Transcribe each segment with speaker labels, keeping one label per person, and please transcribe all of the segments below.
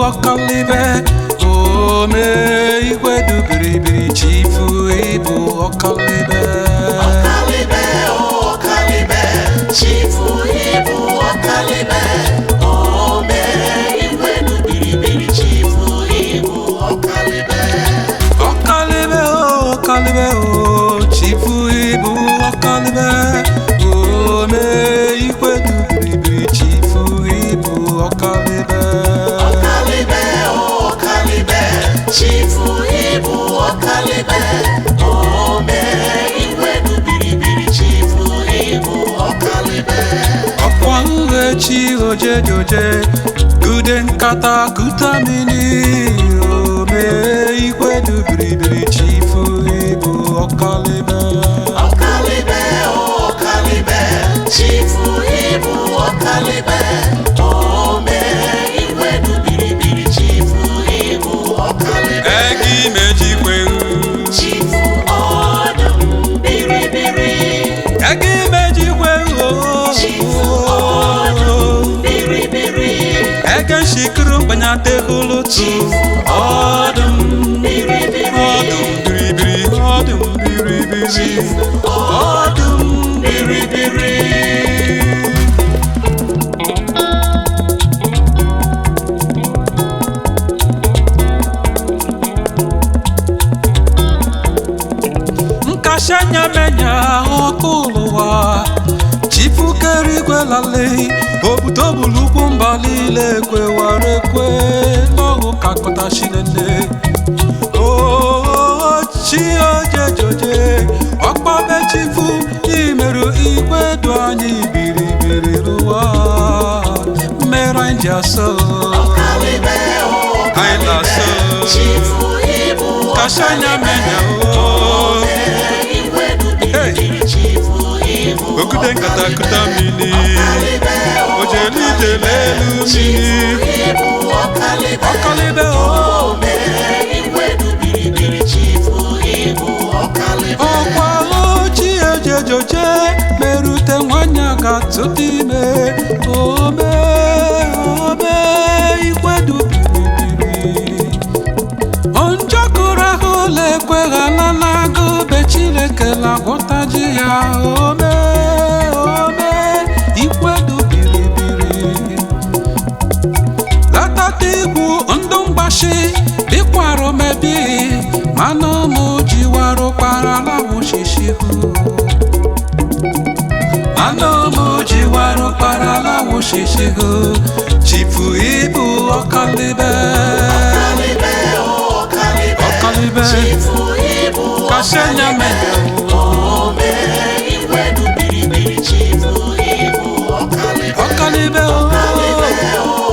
Speaker 1: Okalibe, ome igwe du biribiri Chifu Igbo Okalibe.
Speaker 2: Okalibe, Okalibe, Chifu Igbo Okalibe, ome igwe du biribiri Chifu Igbo Okalibe.
Speaker 1: Okalibe, Okalibe, Chifu Igbo Okalibe, ome igwe du biribiri Chifu Igbo Okalibe.
Speaker 2: Okalibe, Okalibe, Chifu Igbo Okalibe, ome igwe du biribiri Chifu Igbo Okalibe.
Speaker 1: Ọkwa uhechi ojejoje, gude nkata kutamini, ome igwe du biribiri Chifu Igbo Okalibe.
Speaker 2: Okalibe, Okalibe, Chifu Igbo Okalibe, ome igwe du biribiri Chifu Igbo Okalibe.
Speaker 1: Egi mejikwe
Speaker 2: Chifu ọdụm biribiri.
Speaker 1: Egi mejikwe
Speaker 2: Chifu ọdụm biribiri.
Speaker 1: Ege shikuru banyate hulutu
Speaker 2: Chifu
Speaker 1: Ọdụm
Speaker 2: biribiri.
Speaker 1: Ọdụm biribiri Ọdụm biribiri
Speaker 2: Chifu
Speaker 1: Ọdụm biribiri. Nkashanya menya ọkụlụwa Chifu kerigwe lale obodo bulukwu mba niile kwewara ekwe n'ọhụ ka kọta Chineke. Chi ojejoje ọkpọbe Chifu imerụ igwe du anyị biribiri n'ụwa mere anyị ji asọ
Speaker 2: Okalibe,
Speaker 1: anyị na-asọ
Speaker 2: Chifu Igbo
Speaker 1: Nkashanya menya
Speaker 2: igwe du biribiri Chifu Igbo
Speaker 1: Okude nkata kuta mini ojelite lelu mini
Speaker 2: Igbo Okalibe.
Speaker 1: Okalibe
Speaker 2: Ome igwe du biribiri Chifu Igbo Okalibe.
Speaker 1: ọkwa ochi ejejoje merute nwanyị aka tụtụ ime ome igwe du biribiri onjọkụrụ ahụ lekweghana n'agụ be Chineke na-agwọta ji ya ome igwe du biribiri latata igwu ndụ mgbashi dịkwara omebi mana ụmụ jiwarụ kparala wụshishihu mana ụmụ jiwarụ kparala wụshishihu Chifu Igbo Okalibe.
Speaker 2: Okalibe, Okalibe,
Speaker 1: Okalibe
Speaker 2: Chifu Igbo
Speaker 1: Kashenya
Speaker 2: Okalibe.
Speaker 1: menya
Speaker 2: Ome igwe du biribiri Chifu Igbo Okalibe.
Speaker 1: Okalibe
Speaker 2: Okalibe,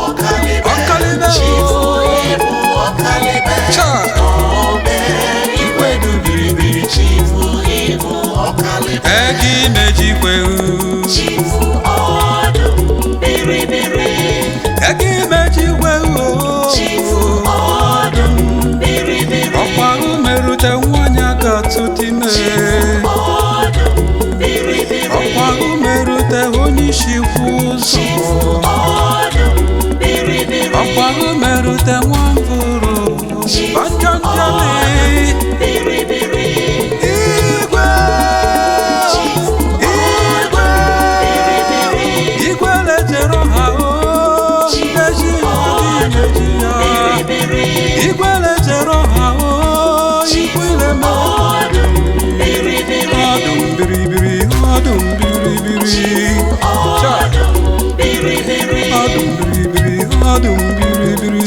Speaker 2: Okalibe,
Speaker 1: Okalibe
Speaker 2: Chifu Igbo Okalibe.
Speaker 1: Cha
Speaker 2: Ome igwe du biribiri Chifu Igbo Okalibe.
Speaker 1: Egi mejikwe
Speaker 2: Chifu ọdụm biribiri.
Speaker 1: Egi mejikwe
Speaker 2: Chifu ọdụm biribiri.
Speaker 1: ọkwa umerute nwanyị aka tụtụ ime
Speaker 2: Ọdụm biribiri.
Speaker 1: ọkwa umerute onye isi kwu ụzọ
Speaker 2: Chifu ọdụm biribiri.
Speaker 1: ọkwa umerute nwamvụrụ banjanjali
Speaker 2: Biribiri.
Speaker 1: igwe igwe igwe lejere ha ezi adịghị ya igwe lejere ha igwe leme
Speaker 2: Ọdụm biribiri.
Speaker 1: ọdụm biribiri ọdụm biribiri
Speaker 2: Ọdụm biribiri.
Speaker 1: ọdụm biribiri ọdụm biribiri